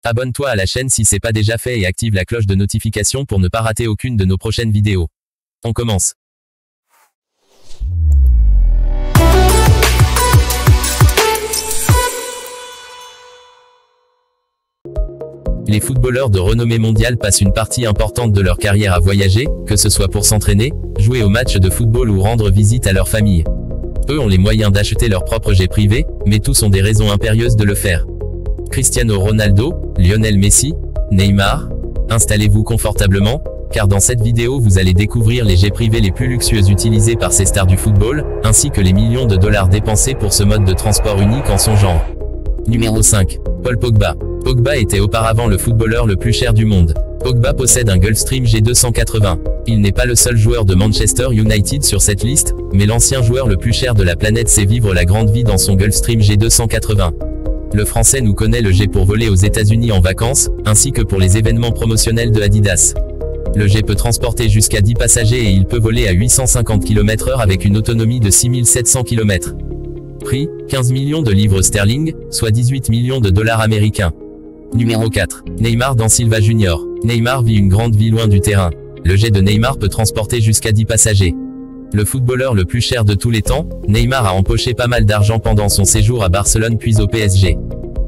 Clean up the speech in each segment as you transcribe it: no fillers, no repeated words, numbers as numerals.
Abonne-toi à la chaîne si c'est pas déjà fait et active la cloche de notification pour ne pas rater aucune de nos prochaines vidéos. On commence. Les footballeurs de renommée mondiale passent une partie importante de leur carrière à voyager, que ce soit pour s'entraîner, jouer aux matchs de football ou rendre visite à leur famille. Eux ont les moyens d'acheter leur propre jet privé, mais tous ont des raisons impérieuses de le faire. Cristiano Ronaldo, Lionel Messi, Neymar. Installez-vous confortablement, car dans cette vidéo vous allez découvrir les jets privés les plus luxueux utilisés par ces stars du football, ainsi que les millions de dollars dépensés pour ce mode de transport unique en son genre. Numéro 5. Paul Pogba. Pogba était auparavant le footballeur le plus cher du monde. Pogba possède un Gulfstream G280. Il n'est pas le seul joueur de Manchester United sur cette liste, mais l'ancien joueur le plus cher de la planète sait vivre la grande vie dans son Gulfstream G280. Le Français nous connaît le jet pour voler aux États-Unis en vacances, ainsi que pour les événements promotionnels de Adidas. Le jet peut transporter jusqu'à 10 passagers et il peut voler à 850 km/h avec une autonomie de 6700 km. Prix, 15 millions de livres sterling, soit 18 millions de dollars américains. Numéro 4. Neymar da Silva Jr. Neymar vit une grande vie loin du terrain. Le jet de Neymar peut transporter jusqu'à 10 passagers. Le footballeur le plus cher de tous les temps, Neymar a empoché pas mal d'argent pendant son séjour à Barcelone puis au PSG.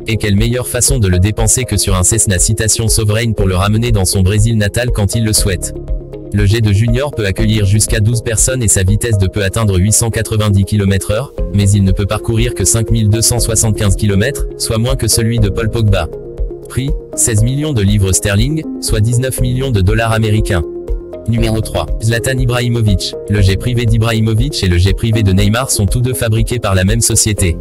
Et quelle meilleure façon de le dépenser que sur un Cessna Citation Sovereign pour le ramener dans son Brésil natal quand il le souhaite. Le jet de Junior peut accueillir jusqu'à 12 personnes et sa vitesse de peut atteindre 890 km/h, mais il ne peut parcourir que 5275 km, soit moins que celui de Paul Pogba. Prix, 16 millions de livres sterling, soit 19 millions de dollars américains. Numéro 3. Zlatan Ibrahimovic. Le jet privé d'Ibrahimovic et le jet privé de Neymar sont tous deux fabriqués par la même société.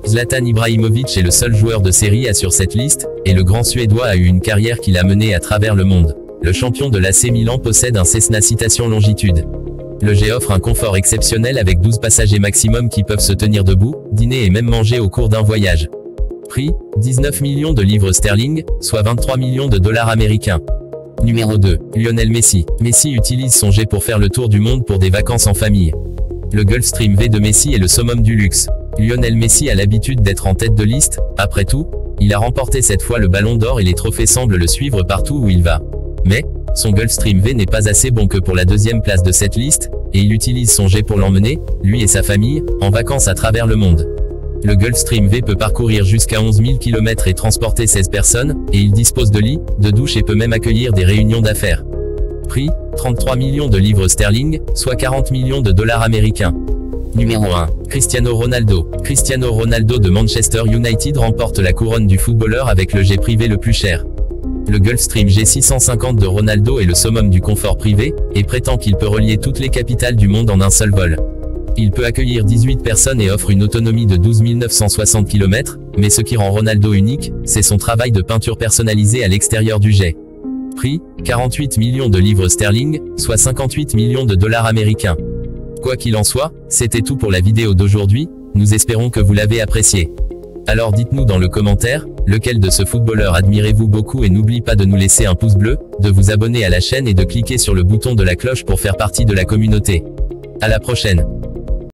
Zlatan Ibrahimovic est le seul joueur de Serie A sur cette liste, et le grand Suédois a eu une carrière qui l'a mené à travers le monde. Le champion de l'AC Milan possède un Cessna Citation Longitude. Le jet offre un confort exceptionnel avec 12 passagers maximum qui peuvent se tenir debout, dîner et même manger au cours d'un voyage. Prix, 19 millions de livres sterling, soit 23 millions de dollars américains. Numéro 2. Lionel Messi. Messi utilise son jet pour faire le tour du monde pour des vacances en famille. Le Gulfstream V de Messi est le summum du luxe. Lionel Messi a l'habitude d'être en tête de liste, après tout, il a remporté cette fois le Ballon d'Or et les trophées semblent le suivre partout où il va. Mais, son Gulfstream V n'est pas assez bon que pour la deuxième place de cette liste, et il utilise son jet pour l'emmener, lui et sa famille, en vacances à travers le monde. Le Gulfstream V peut parcourir jusqu'à 11 000 km et transporter 16 personnes, et il dispose de lits, de douches et peut même accueillir des réunions d'affaires. Prix, 33 millions de livres sterling, soit 40 millions de dollars américains. Numéro 1. Cristiano Ronaldo. Cristiano Ronaldo de Manchester United remporte la couronne du footballeur avec le jet privé le plus cher. Le Gulfstream G650 de Ronaldo est le summum du confort privé, et prétend qu'il peut relier toutes les capitales du monde en un seul vol. Il peut accueillir 18 personnes et offre une autonomie de 12 960 km, mais ce qui rend Ronaldo unique, c'est son travail de peinture personnalisée à l'extérieur du jet. Prix, 48 millions de livres sterling, soit 58 millions de dollars américains. Quoi qu'il en soit, c'était tout pour la vidéo d'aujourd'hui, nous espérons que vous l'avez apprécié. Alors dites-nous dans le commentaire, lequel de ce footballeur admirez-vous beaucoup et n'oubliez pas de nous laisser un pouce bleu, de vous abonner à la chaîne et de cliquer sur le bouton de la cloche pour faire partie de la communauté. À la prochaine.